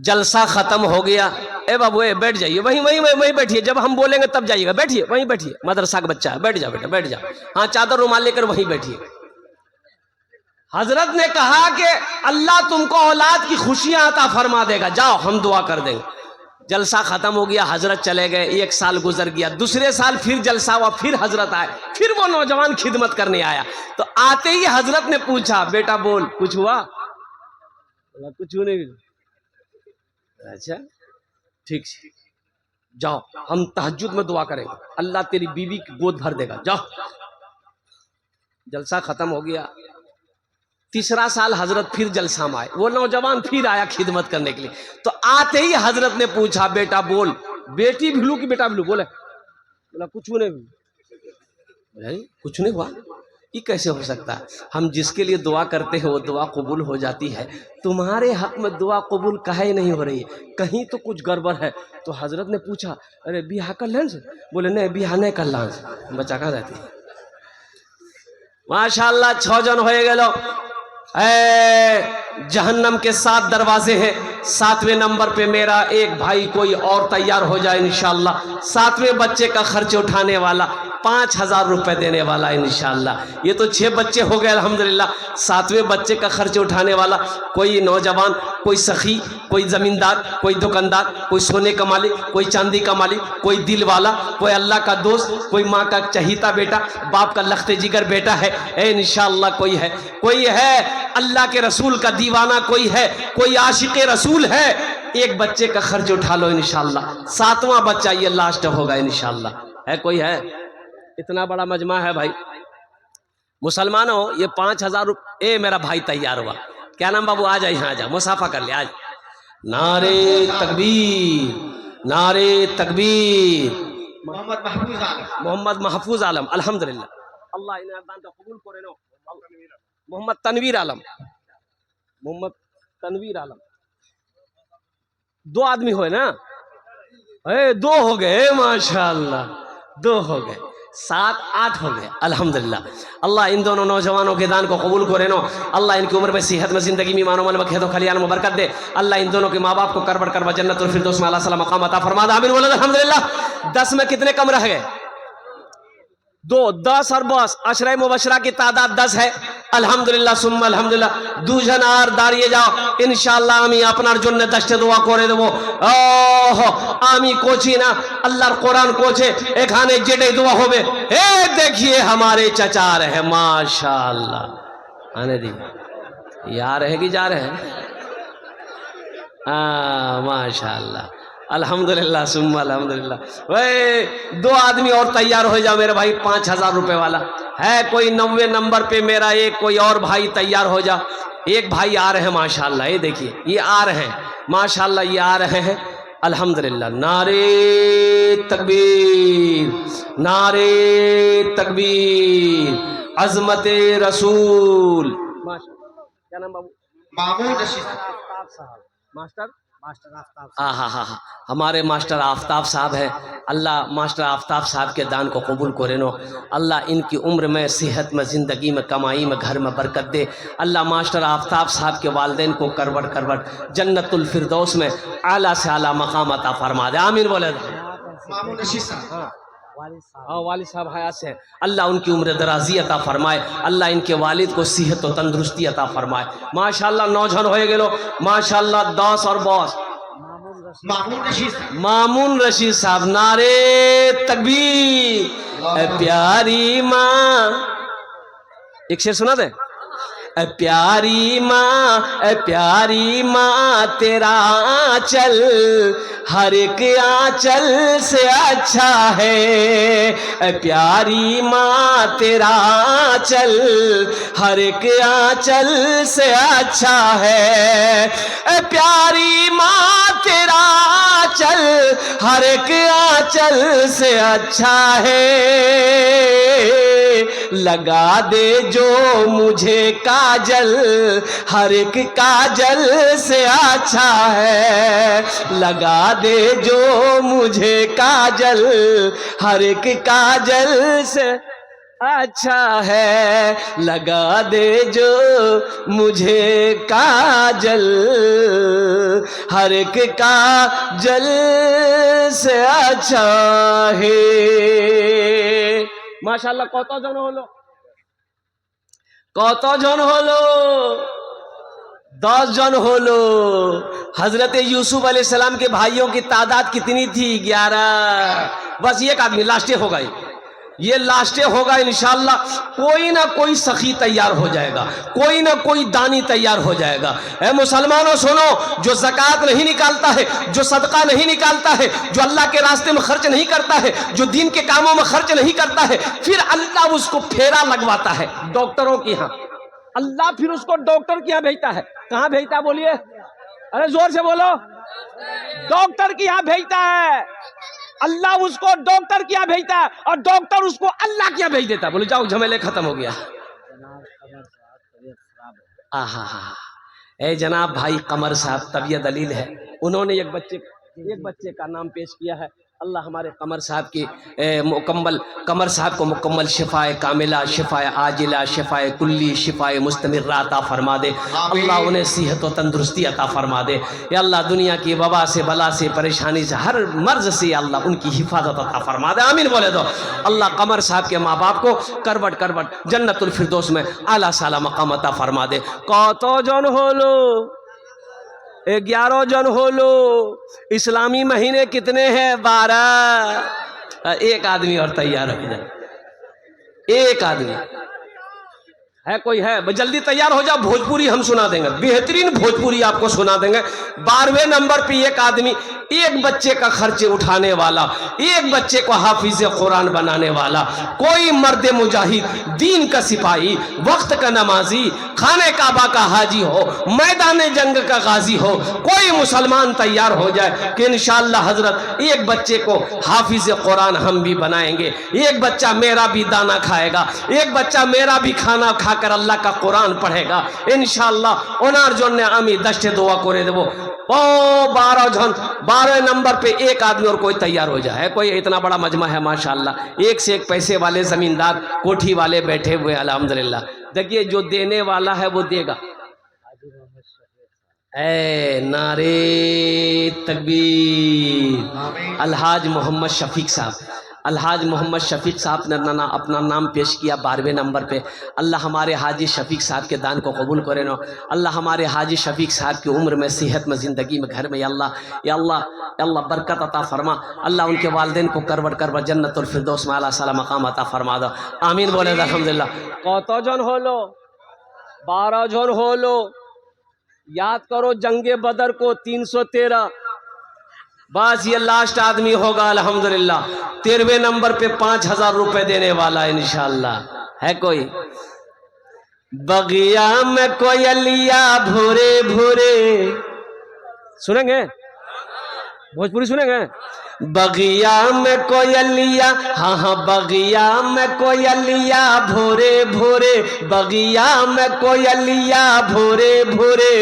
جلسہ ختم ہو گیا اے بابو اے بیٹھ جائیے وہیں بیٹھیے جب ہم بولیں گے تب جائیے گا بیٹھیے وہیں بیٹھیے مدرسہ کا بچہ ہے بیٹھ جاؤ بیٹا بیٹھ جاؤ ہاں چادر رومال لے کر وہیں بیٹھیے حضرت نے کہا کہ اللہ تم کو اولاد کی خوشیاں عطا فرما دے گا جاؤ ہم دعا کر دیں گے جلسہ ختم ہو گیا حضرت چلے گئے 1 سال گزر گیا دوسرے سال پھر جلسہ ہوا پھر حضرت آئے پھر وہ نوجوان خدمت کرنے آیا تو آتے ہی حضرت نے پوچھا بیٹا بول کچھ ہوا کچھ نہیں اچھا ٹھیک جاؤ ہم تہجد میں دعا کریں گے اللہ تیری بیوی کی گود بھر دے گا جاؤ جلسہ ختم ہو گیا تیسرا سال حضرت پھر جلسہ میں آئے وہ نوجوان پھر آیا خدمت کرنے کے لیے تو آتے ہی حضرت نے پوچھا بیٹا بول بیٹی بھلو کی بیٹا بھلو بولے بولا کچھ نہیں کچھ نہیں ہوا یہ کیسے ہو سکتا ہے ہم جس کے لیے دعا کرتے ہیں وہ دعا قبول ہو جاتی ہے تمہارے حق میں دعا قبول کہیں نہیں ہو رہی ہے کہیں تو کچھ گڑبڑ ہے تو حضرت نے پوچھا ارے بیاہ کر لیں سے بولے نہیں بیاہ نہیں کر لیں سے بچہ کہاں رہتی ماشاءاللہ 6 جن ہوئے گئے لو جہنم کے 7 دروازے ہیں 7ویں نمبر پہ میرا ایک بھائی کوئی اور تیار ہو جائے انشاءاللہ 7ویں بچے کا خرچ اٹھانے والا 5000 روپے دینے والا انشاءاللہ یہ تو 6 بچے ہو گئے الحمدللہ 7ویں بچے کا خرچ اٹھانے والا کوئی نوجوان کوئی سخی کوئی زمیندار کوئی دکاندار کوئی سونے کا مالک کوئی چاندی کا مالک کوئی دل والا کوئی اللہ کا دوست کوئی ماں کا چہیتا بیٹا باپ کا لخت جگر بیٹا ہے انشاءاللہ کوئی ہے اللہ کے رسول کا دیوانہ کوئی ہے کوئی عاشق رسول ہے ایک بچے کا خرچ اٹھا لو انشاءاللہ 7واں بچہ یہ لاسٹ ہوگا انشاءاللہ ہے کوئی ہے اتنا بڑا مجمع ہے بھائی مسلمانوں یہ 5000 روپے میرا بھائی تیار ہوا کیا نام بابو آ جائے یہاں آ جا مسافہ کر لے آج نعرے تکبیر نعرے تکبیر محمد محفوظ عالم الحمدللہ اللہ انہیں اردان کا قبول کرے نو محمد تنویر عالم محمد تنویر عالم 2 آدمی ہوئے نا 2 ہو گئے ماشاءاللہ 2 ہو گئے 7 8 ہو گئے الحمدللہ اللہ ان دونوں نوجوانوں کے دان کو قبول کرے نو اللہ ان کی عمر میں صحت میں زندگی میں ایمان و عمل میں کھیت و کھلیان میں برکت دے اللہ ان دونوں کے ماں باپ کو کروٹ کروٹ جنت الفردوس میں اعلیٰ صلی مقام عطا فرما دے آمین بولا الحمدللہ 10 میں کتنے کم رہ گئے 2 10 اور 20 عشرہ مبشرہ کی تعداد 10 ہے الحمدللہ ثم الحمدللہ 2 جن আর দাঁড়িয়ে যাও ইনশাআল্লাহ আমি আপনার জন্য 10টা দোয়া করে দেব আমি কোচি না আল্লাহর কোরআন কোচে এখানে যেটাই দোয়া হবে देखिए हमारे चचा रहे माशाअल्लाह आने दी यार है कि जा रहे हैं माशाअल्लाह الحمدللہ ثم الحمدللہ 2 آدمی اور تیار ہو جاؤ میرے بھائی 5000 روپے والا ہے کوئی 90 نمبر پہ میرا ایک کوئی اور بھائی تیار ہو جاؤ ایک بھائی آ رہے ہیں ماشاءاللہ یہ دیکھیے یہ آ رہے ہیں ماشاءاللہ یہ آ رہے ہیں الحمدللہ نعرے تکبیر نعرے تکبیر عظمت رسول کیا نام بابو मामून रशीद मास्टर हमारे मास्टर आफ्ताब साहब हैं। अल्लाह मास्टर आफ्ताब साहब के दान को कबूल करे नो। अल्लाह इनकी उम्र में, सेहत में, ज़िंदगी में, कमाई में, घर में बरकत दे। अल्लाह मास्टर आफ्ताब साहब के वालिदैन को करवट करवट जन्नतुल फिरदौस में आला से आला मकाम अता फरमा दे। आमीन बोले। मामून रशीद साहब हाँ वालिद साहब हयात से हैं। अल्लाह उनकी उम्र दराजी अता फरमाए। अल्लाह इनके वालिद को सेहत और तंदुरुस्ती अता फरमाए। माशाल्लाह नौजवान हो गेलो माशाल्लाह 10 और बॉस मामून रशीद साहब मामून रशीद साहब नारे तकबीर। ए प्यारी माँ, एक शेर सुना दे। ए प्यारी माँ तेरा आंचल हर एक आंचल से अच्छा है। ए प्यारी माँ तेरा आंचल हर एक आंचल से अच्छा है। ए प्यारी माँ तेरा आंचल हर एक आंचल से अच्छा है। लगा दे जो मुझे काजल हर एक काजल से अच्छा है। लगा दे जो मुझे काजल हर एक काजल से अच्छा है। लगा दे जो मुझे काजल हर एक काजल से अच्छा है। মাশাআল্লাহ কতজন হলো 10 जन होलो। हजरत यूसुफ अलैहिस्सलाम के भाइयों की तादाद कितनी थी? 11। बस एक आदमी लास्टे होगा, ये लास्टे होगा इंशाअल्लाह। कोई ना कोई सखी तैयार हो जाएगा, कोई ना कोई दानी तैयार हो जाएगा। ऐ मुसलमानों सुनो, जो ज़कात नहीं निकालता है, जो सदका नहीं निकालता है, जो अल्लाह के रास्ते में खर्च नहीं करता है, जो दीन के कामों में खर्च नहीं करता है, फिर अल्लाह उसको फेरा लगवाता है डॉक्टरों के यहाँ। अल्लाह फिर उसको डॉक्टर के यहाँ भेजता है। कहाँ भेजता है बोलिए? अरे जोर से बोलो। डॉक्टर के यहाँ भेजता है। अल्लाह उसको डॉक्टर क्या भेजता है और डॉक्टर उसको अल्लाह क्या भेज देता है। बोले जाओ झमेले खत्म हो गया। आहा ए जनाब भाई कमर साहब तबीयत दलील है। उन्होंने एक बच्चे का नाम पेश किया है। अल्लाह हमारे कमर साहब की कमर साहब को मुकम्मल शिफाए कामिला, शिफाए आजिला, शिफाए कुल्ली, शिफाए मुस्तमिर्रा अता फरमा दे। अल्लाह उन्हें सेहत और तंदुरुस्ती अता फरमा दे। या अल्लाह दुनिया की वबा से, बला से, परेशानी से, हर मर्ज से अल्लाह उनकी हिफाजत अता फरमा दे। आमीन बोले दो। अल्लाह कमर साहब के माँ बाप को करवट करवट जन्नतुल फिरदौस में आला साला मकाम अता फरमा दे। कत जन होलो? 11 जन होलो। इस्लामी महीने कितने हैं? 12। एक आदमी और तैयार हो जाए। एक आदमी है, कोई है? जल्दी तैयार हो जाओ। भोजपुरी हम सुना देंगे, बेहतरीन भोजपुरी आपको सुना देंगे। 12वें नंबर पे एक आदमी, एक बच्चे का खर्चे उठाने वाला, एक बच्चे को हाफिज कुरान बनाने वाला, कोई मर्द मुजाहिद, दीन का सिपाही, वक्त का नमाजी, खाने काबा का हाजी हो, मैदान जंग का गाजी हो, कोई मुसलमान तैयार हो जाए कि इंशाअल्लाह हजरत एक बच्चे को हाफिज कुरान हम भी बनाएंगे। एक बच्चा मेरा भी दाना खाएगा, एक बच्चा मेरा भी खाना खाकर अल्लाह का कुरान पढ़ेगा इंशाअल्लाह। ओनार जोन ने आमी दस्ते दुआ करे देवो। ओ 12 जन, 12 नंबर पे एक आदमी और कोई तैयार हो जाए। कोई इतना बड़ा मजमा है माशाअल्लाह। एक से एक पैसे वाले, जमींदार, कोठी वाले बैठे हुए अल्हम्दुलिल्लाह। देखिए जो देने वाला है वो देगा। ए नारे तकबीर। अलहाज मोहम्मद शफीक साहब, अलहाज मोहम्मद शफीक साहब ने अपना नाम पेश किया 12वें नंबर पे। अल्लाह हमारे हाजी शफीक साहब के दान को कबूल करे नो। अल्लाह हमारे हाजी शफीक साहब की उम्र में, सेहत में, ज़िंदगी में, घर में या अल्लाह बरकत अता फरमा। अल्लाह उनके वालिदैन को करवट करवट जन्नतुल फिरदौस में आला साला मकाम अता फरमा दो। आमीन बोले अल्हम्दुलिल्लाह। कत जन होलो? 12 जन होलो। याद करो जंगे बदर को 313। बस ये लास्ट आदमी होगा अल्हम्दुलिल्लाह। 13वें नंबर पे 5000 रुपए देने वाला इंशाअल्लाह। है कोई? बगिया में कोयलिया भूरे भूरे, सुनेंगे भोजपुरी सुनेंगे? बगिया में कोयलिया, हाँ हाँ बगिया में कोयलिया भोरे भोरे, बगिया में कोयलिया भोरे भोरे,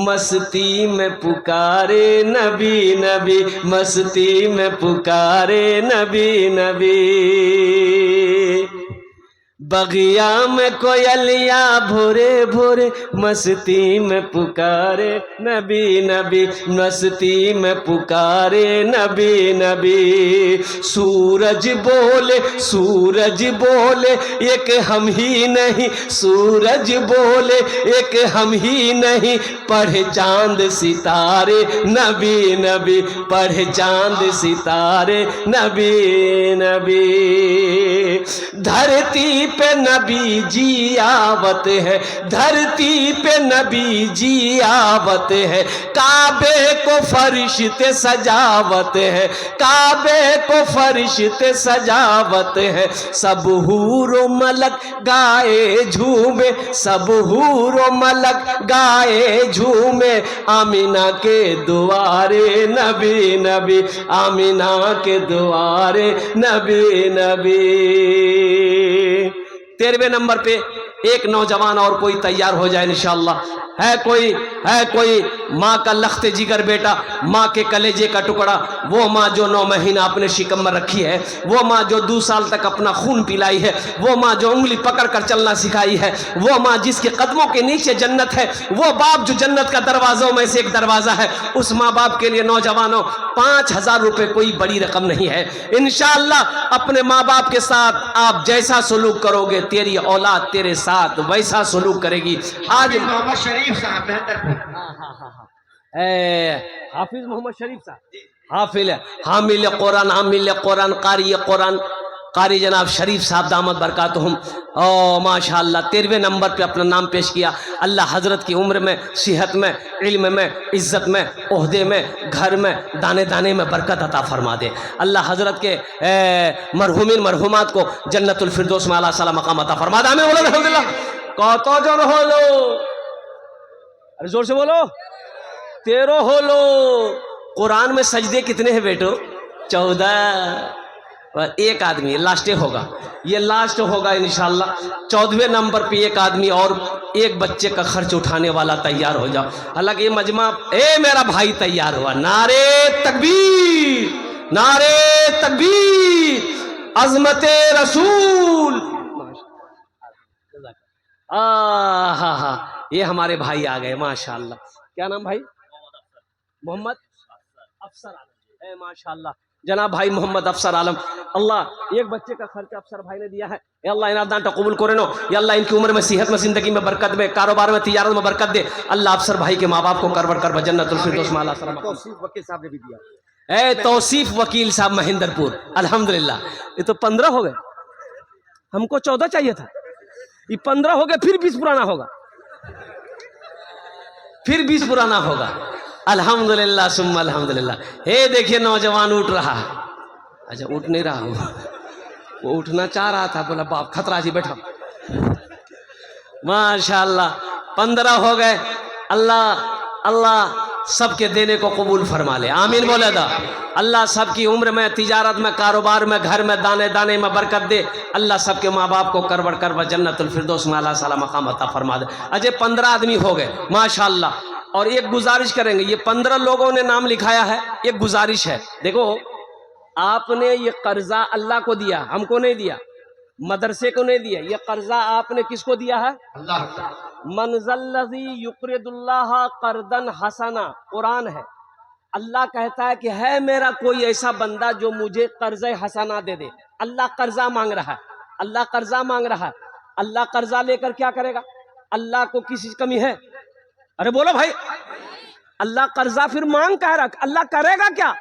मस्ती में पुकारे नबी नबी, मस्ती में पुकारे नबी नबी। बगिया में कोयलिया भोरे भोरे, मस्ती में पुकारे नबी नबी, मस्ती में पुकारे नबी नबी। सूरज बोले, सूरज बोले एक हम ही नहीं, सूरज बोले एक हम ही नहीं, पढ़े चांद सितारे नबी नबी, पढ़े चांद सितारे नबी नबी। धरती पे नबी जी आवत है, धरती पे नबी जी आवत है, काबे को फरिश्ते सजावत है, काबे को फरिश्ते सजावत है। सब हूर मलक गाए झूमे, सब हूर मलक गाए झूमे, आमीना के दुआरे नबी नबी, आमीना के दुआरे नबी नबी। 13वें नंबर पे एक नौजवान और कोई तैयार हो जाए इंशाअल्लाह। है कोई माँ का लख्त जिगर बेटा, माँ के कलेजे का टुकड़ा, वो माँ जो 9 महीना अपने शिकम में रखी है, वो माँ जो 2 साल तक अपना खून पिलाई है, वो माँ जो उंगली पकड़ कर चलना सिखाई है, वो माँ जिसके कदमों के नीचे जन्नत है, वो बाप जो जन्नत का दरवाजों में से एक दरवाजा है, उस माँ बाप के लिए नौजवानों 5000 रुपए कोई बड़ी रकम नहीं है। इंशाअल्लाह अपने माँ बाप के साथ आप जैसा सलूक करोगे, तेरी औलाद तेरे साथ वैसा सलूक करेगी। आज मोहम्मद शरीफ साहब मेहंदरपुर, हाफिज मोहम्मद शरीफ साहब, हामिल कुरान कारी जनाब शरीफ साहब दामद बरकातुहुम। ओ माशाअल्लाह 13वें नंबर पे अपना नाम पेश किया। अल्लाह हजरत की उम्र में, सेहत में, इल्म में, इज्जत में, ओहदे में, घर में, दाने दाने में बरकत अता फरमा दे। अल्लाह हजरत के मरहुमीन मरहुमात को जन्नतुल फिरदौस में आला साला मकाम अता फरमा दे। आमीन बोलो अल्हम्दुलिल्लाह। कत जन हलो, अरे जोर से बोलो, 13 होलो। कुरान में सजदे कितने हैं बेटो? 14। और एक आदमी लास्टे होगा, ये लास्ट होगा इंशाअल्लाह। 14वें नंबर पे एक आदमी और एक बच्चे का खर्च उठाने वाला तैयार हो जाओ। हालांकि ये मजमा मेरा भाई तैयार हुआ। नारे तकबीर, नारे तकबीर, अज़मते रसूल। हा ये हमारे भाई आ गए माशाअल्लाह। क्या नाम भाई? मोहम्मद अफसर आलम। माशाअल्लाह जनाब भाई मोहम्मद अफसर आलम। अल्लाह एक बच्चे का खर्च अफसर भाई ने दिया है। अल्लाह इनाम दान कबूल करे नो। अल्लाह इनकी उम्र में, सेहत में, जिंदगी में बरकत में, कारोबार में, तिजारत में बरकत दे। अल्लाह अफसर भाई के माँ बाप को करवर कर जन्नतुल फिरदौस में आला सलाम। तौसीफ वकील साहब ने भी दिया। तौसीफ वकील साहब महिंदरपुर, अल्हम्दुलिल्लाह। ये तो 15 हो गए, हमको 14 चाहिए था। ये 15 हो गए, फिर 20 पुराना होगा, फिर 20 पुराना होगा। अल्हम्दुलिल्लाह सुम्मा अल्हम्दुलिल्लाह। हे देखिए नौजवान उठ रहा है। अच्छा उठ नहीं रहा हो, वो उठना चाह रहा था, बोला बाप खतरा जी बैठा। माशाअल्लाह 15 हो गए। अल्लाह सबके देने को कबूल फरमा ले। आमीन बोले दा। अल्लाह सबकी उम्र में, तिजारत में, कारोबार में, घर में, दाने दाने में बरकत दे। अल्लाह सबके माँ बाप को करवर करवर जन्नतुल फिरदौस में आला साला मकाम अता फरमा दे। अजय 15 आदमी हो गए माशाअल्लाह। और एक गुजारिश करेंगे, ये 15 लोगों ने नाम लिखाया है, एक गुजारिश है। देखो आपने ये कर्जा अल्लाह को दिया, हमको नहीं दिया, मदरसे को नहीं दिया। ये कर्जा आपने किसको दिया है? अल्लाह। मनज़ल्लज़ी युक़रिदुल्लाह क़र्दन हसना, कुरान है। अल्लाह कहता है कि है मेरा कोई ऐसा बंदा जो मुझे कर्ज़े हसना दे दे। अल्लाह कर्जा मांग रहा है, अल्लाह कर्जा मांग रहा है। अल्लाह कर्जा लेकर क्या करेगा? अल्लाह को किसी कमी है? अरे बोलो भाई, अल्लाह कर्जा फिर मांग कह रहा, अल्लाह करेगा क्या?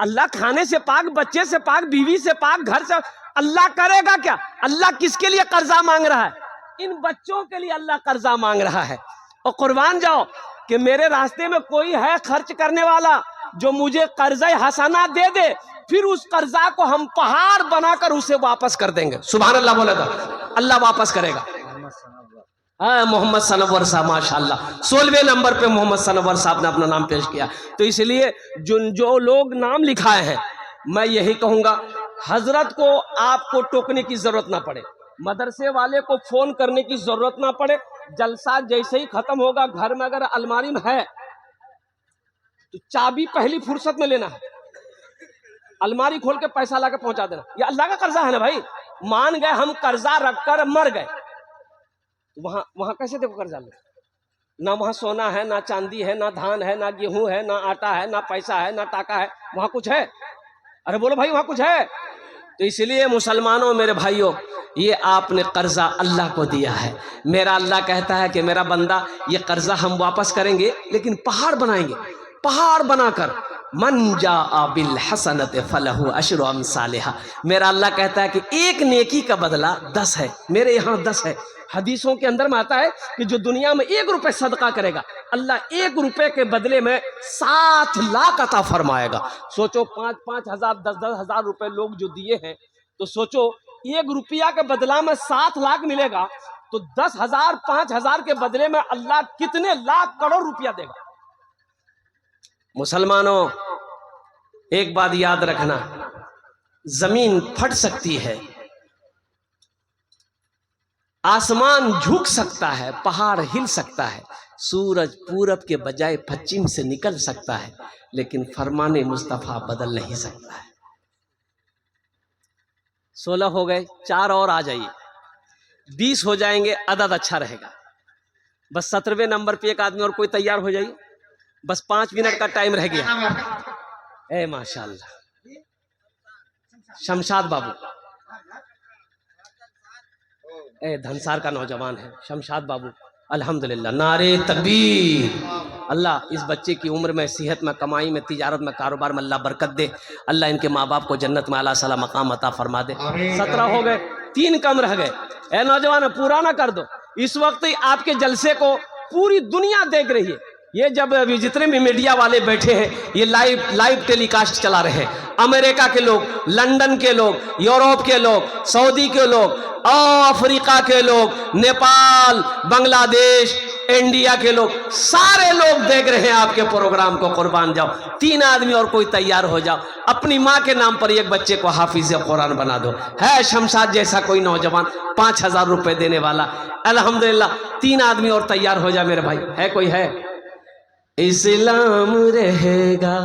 अल्लाह खाने से पाक, बच्चे से पाक, बीवी से पाक, घर से, अल्लाह करेगा क्या? अल्लाह किसके लिए कर्जा मांग रहा है? इन बच्चों के लिए अल्लाह कर्जा मांग रहा है। और कुर्बान जाओ कि मेरे रास्ते में कोई है खर्च करने वाला जो मुझे कर्जा हसना दे दे, फिर उस कर्जा को हम पहाड़ बनाकर उसे वापस कर देंगे। सुभान अल्लाह बोला था, अल्लाह वापस करेगा। ہاں محمد سنور صاحب ماشاءاللہ 16ویں نمبر پہ محمد سنور صاحب نے اپنا نام پیش کیا. تو اس لیے جو لوگ نام لکھائے ہیں میں یہی کہوں گا حضرت کو آپ کو ٹوکنے کی ضرورت نہ پڑے, مدرسے والے کو فون کرنے کی ضرورت نہ پڑے. جلسہ جیسے ہی ختم ہوگا گھر میں اگر الماری میں ہے تو چابی پہلی فرصت میں لینا ہے, الماری کھول کے پیسہ لا کے پہنچا دینا. یہ اللہ کا قرضہ ہے نا بھائی, مان گئے ہم قرضہ رکھ کر مر گئے, وہاں کیسے دیکھو قرضہ لے؟ نہ وہاں سونا ہے, نہ چاندی ہے, نہ دھان ہے, نہ گیہوں ہے, نہ آٹا ہے, نہ پیسہ ہے, نہ ٹاکا ہے. وہاں کچھ ہے؟ ارے بولو بھائی وہاں کچھ ہے؟ تو اس لیے مسلمانوں میرے بھائیوں یہ آپ نے قرضہ اللہ کو دیا ہے. میرا اللہ کہتا ہے کہ میرا بندہ یہ قرضہ ہم واپس کریں گے لیکن پہاڑ بنائیں گے, پہاڑ بنا کر من جاء بالحسنۃ فلہ عشر امثالھا. میرا اللہ کہتا ہے کہ ایک نیکی کا بدلہ 10 ہے, میرے یہاں 10 ہے. حدیثوں کے اندر میں آتا ہے کہ جو دنیا میں 1 روپے صدقہ کرے گا اللہ 1 روپے کے بدلے میں 7 لاکھ عطا فرمائے گا. سوچو 5-5 ہزار 10-10 ہزار روپے لوگ جو دیے ہیں تو سوچو 1 روپیہ کے بدلہ میں 7 لاکھ ملے گا تو 10,000 5,000 کے بدلے میں اللہ کتنے لاکھ کروڑ روپیہ دے گا. مسلمانوں ایک بات یاد رکھنا, زمین پھٹ سکتی ہے, آسمان جھک سکتا ہے, پہاڑ ہل سکتا ہے, سورج پورب کے بجائے پچھم سے نکل سکتا ہے, لیکن فرمان مصطفیٰ بدل نہیں سکتا ہے. 16 ہو گئے, 4 اور آ جائیے, 20 ہو جائیں گے, عدد اچھا رہے گا. بس 17ویں نمبر پہ ایک آدمی اور کوئی تیار ہو جائیے, بس 5 منٹ کا ٹائم رہ گیا. اے ماشاءاللہ شمشاد بابو, اے دھنسار کا نوجوان ہے شمشاد بابو, الحمدللہ. نعرے تکبیر. اللہ اس بچے کی عمر میں, صحت میں, کمائی میں, تجارت میں, کاروبار میں اللہ برکت دے. اللہ ان کے ماں باپ کو جنت میں اعلیٰ صلاح مقام عطا فرما دے. 17 ہو گئے, 3 کم رہ گئے. اے نوجوان پورا نہ کر دو, اس وقت آپ کے جلسے کو پوری دنیا دیکھ رہی ہے. یہ جب جتنے بھی میڈیا والے بیٹھے ہیں یہ لائیو ٹیلی کاسٹ چلا رہے ہیں. امریکہ کے لوگ, لندن کے لوگ, یورپ کے لوگ, سعودی کے لوگ, افریقہ کے لوگ, نیپال, بنگلہ دیش, انڈیا کے لوگ, سارے لوگ دیکھ رہے ہیں آپ کے پروگرام کو. قربان جاؤ, 3 آدمی اور کوئی تیار ہو جاؤ, اپنی ماں کے نام پر ایک بچے کو حافظ قرآن بنا دو. ہے شمشاد جیسا کوئی نوجوان 5,000 روپے دینے والا؟ الحمدللہ 3 آدمی اور تیار ہو جائے میرے بھائی. ہے کوئی؟ ہے. اسلام رہے گا,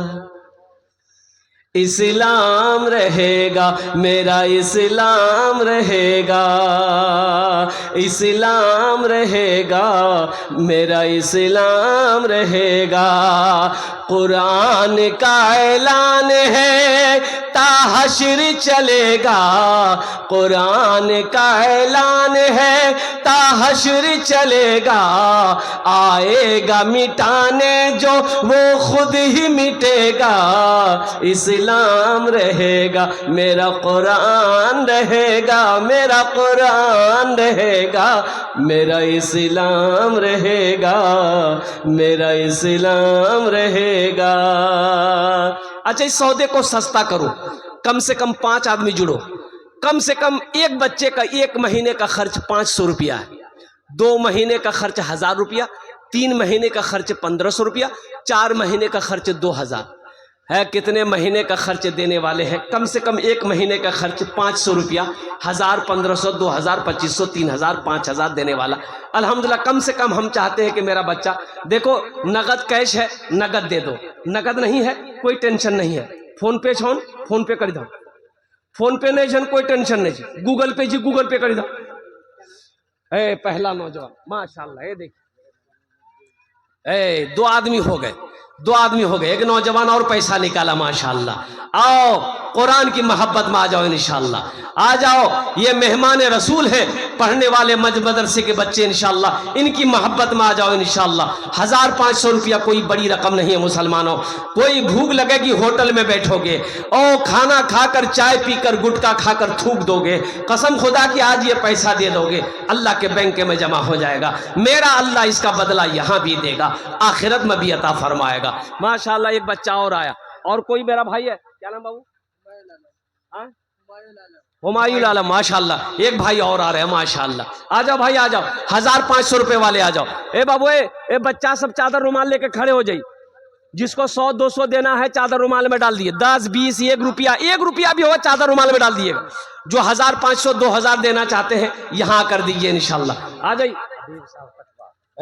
اسلام رہے گا, میرا اسلام رہے گا, اسلام رہے گا, میرا اسلام رہے گا. قرآن کا اعلان ہے تا حشر چلے گا, قرآن کا اعلان ہے تا حشر چلے گا. آئے گا مٹانے جو وہ خود ہی مٹے گا. اسلام رہے گا, میرا قرآن رہے گا, میرا قرآن رہے گا, میرا اسلام رہے گا, میرا اسلام رہے گا. اچھا اس سودے کو سستا کرو, کم سے کم 5 آدمی جڑو, کم سے کم ایک بچے کا 1 مہینے کا خرچ 500 روپیہ ہے, 2 مہینے کا خرچ 1000 روپیہ, 3 مہینے کا خرچ 1500 روپیہ, 4 مہینے کا خرچ 2000 ہے. کتنے مہینے کا خرچ دینے والے ہیں؟ کم سے کم 1 مہینے کا خرچ 500 روپیہ, 1000, 1500, 2000, 2500, 3000, 5000 دینے والا. الحمدللہ کم سے کم ہم چاہتے ہیں کہ میرا بچہ, دیکھو نقد کیش ہے نقد دے دو, نقد نہیں ہے کوئی ٹینشن نہیں ہے, فون پے چھون فون پے کر دو, فون پے نہیں چھون کوئی ٹینشن نہیں, گوگل پے جی گوگل پے کر دو. اے پہلا نوجوان ماشاءاللہ, اے دیکھ, اے 2 آدمی ہو گئے, 2 آدمی ہو گئے, ایک نوجوان اور پیسہ نکالا ماشاءاللہ. آؤ قرآن کی محبت میں آ جاؤ انشاءاللہ, آ جاؤ. یہ مہمان رسول ہیں, پڑھنے والے مدرسے کے بچے انشاءاللہ, ان کی محبت میں آ جاؤ انشاءاللہ. 1500 روپیہ کوئی بڑی رقم نہیں ہے مسلمانوں. کوئی بھوک لگے گی ہوٹل میں بیٹھو گے, او کھانا کھا کر, چائے پی کر, گٹکا کھا کر تھوک دو گے, قسم خدا کی آج یہ پیسہ دے دو گے, اللہ کے بینک میں جمع ہو جائے گا. میرا اللہ اس کا بدلہ یہاں بھی دے گا, آخرت میں بھی عطا فرمائے گا. ماشاءاللہ ایک بچہ اور آیا, اور کوئی میرا بھائی ہے, کیا نام بابو؟ ہمایوں عالم ماشاءاللہ. ایک بھائی اور آ رہے ہیں ماشاءاللہ. آ جاؤ بھائی آ جاؤ. 1500 روپے والے آ جاؤ. اے بابو اے بچہ سب چادر رومال لے کے کھڑے ہو جائیے. جس کو 100 200 دینا ہے چادر رومال میں ڈال دیے. 10 20 1 روپیہ بھی ہوگا چادر رومال میں ڈال دیے گا. جو 1500 2000 دینا چاہتے ہیں یہاں کر دیجئے انشاءاللہ. آ جائیے.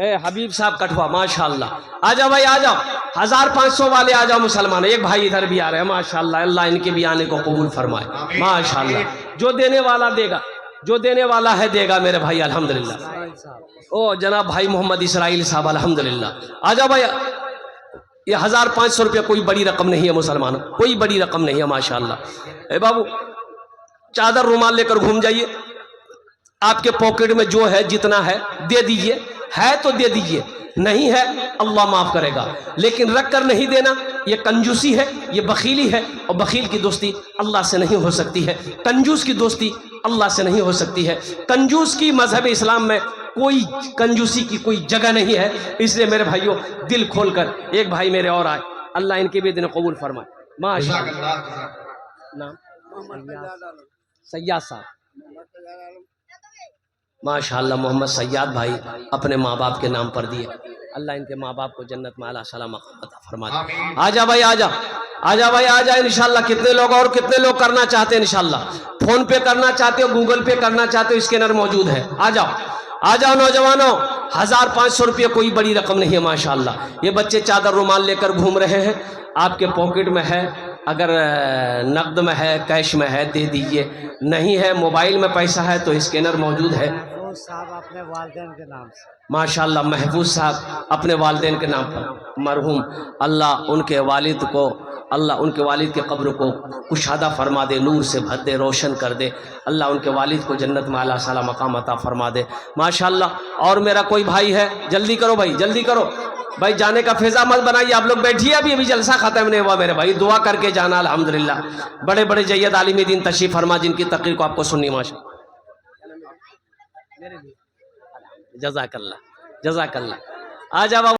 اے حبیب صاحب کٹھوا ماشاءاللہ. آ جاؤ بھائی آ جاؤ. 1500 والے آ جاؤ مسلمان. ایک بھائی ادھر بھی آ رہے ہیں ماشاءاللہ. اللہ ان کے بھی آنے کو قبول فرمائے ماشاءاللہ. جو دینے والا دے گا, جو دینے والا ہے دے گا میرے بھائی الحمدللہ. او جناب بھائی محمد اسرائیل صاحب الحمدللہ. آ جاؤ بھائی. یہ 1500 روپے کوئی بڑی رقم نہیں ہے مسلمانوں, کوئی بڑی رقم نہیں ہے ماشاءاللہ. اے بابو چادر رومال لے کر گھوم جائیے. آپ کے پاکٹ میں جو ہے جتنا ہے دے دیجئے. ہے تو دے دیجئے, نہیں ہے اللہ معاف کرے گا. لیکن رکھ کر نہیں دینا یہ کنجوسی ہے, یہ بخیلی ہے. اور بخیل کی دوستی اللہ سے نہیں ہو سکتی ہے. کنجوس کی دوستی اللہ سے نہیں ہو سکتی ہے. کنجوس کی مذہب اسلام میں کوئی کنجوسی کی کوئی جگہ نہیں ہے. اس لیے میرے بھائیوں دل کھول کر. ایک بھائی میرے اور آئے, اللہ ان کے بھی دن قبول فرمائے ماشاءاللہ. نام سیاد صاحب ماشاءاللہ. محمد سیاد بھائی اپنے ماں باپ کے نام پر دیے. اللہ ان کے ماں باپ کو جنت میں اعلیٰ صلاح مقام عطا فرما دے. آ جا بھائی آ جا. آ جا بھائی آ جا انشاءاللہ. کتنے لوگ اور کتنے لوگ کرنا چاہتے ہیں انشاءاللہ. فون پے کرنا چاہتے ہو, گوگل پے کرنا چاہتے ہو, اسکینر موجود ہے. آ جاؤ آ جاؤ نوجوانوں. 1500 روپے کوئی بڑی رقم نہیں ہے ماشاءاللہ. یہ بچے چادر رومال لے کر گھوم رہے ہیں. آپ کے پاکٹ میں ہے, اگر نقد میں ہے کیش میں ہے دے دیجئے. نہیں ہے موبائل میں پیسہ ہے تو اسکینر موجود ہے. صاحب اپنے والدین کے نام سے ماشاءاللہ. محفوظ صاحب اپنے والدین کے نام پر مرحوم. اللہ ان کے والد کو, اللہ ان کے والد کے قبر کو کشادہ فرما دے, نور سے بھر دے, روشن کر دے. اللہ ان کے والد کو جنت میں اعلیٰ صلاح مقام عطا فرما دے ماشاءاللہ. اور میرا کوئی بھائی ہے, جلدی کرو بھائی جلدی کرو بھائی. جانے کا فضا مت بنائیے, آپ لوگ بیٹھیے. ابھی جلسہ ختم نہیں ہوا میرے بھائی. دعا کر کے جانا الحمدللہ. بڑے بڑے جید عالم دین تشریف فرما جن کی تقریر کو آپ کو سننی ماشاءاللہ. جزاک اللہ جزاک اللہ. آ جاؤ.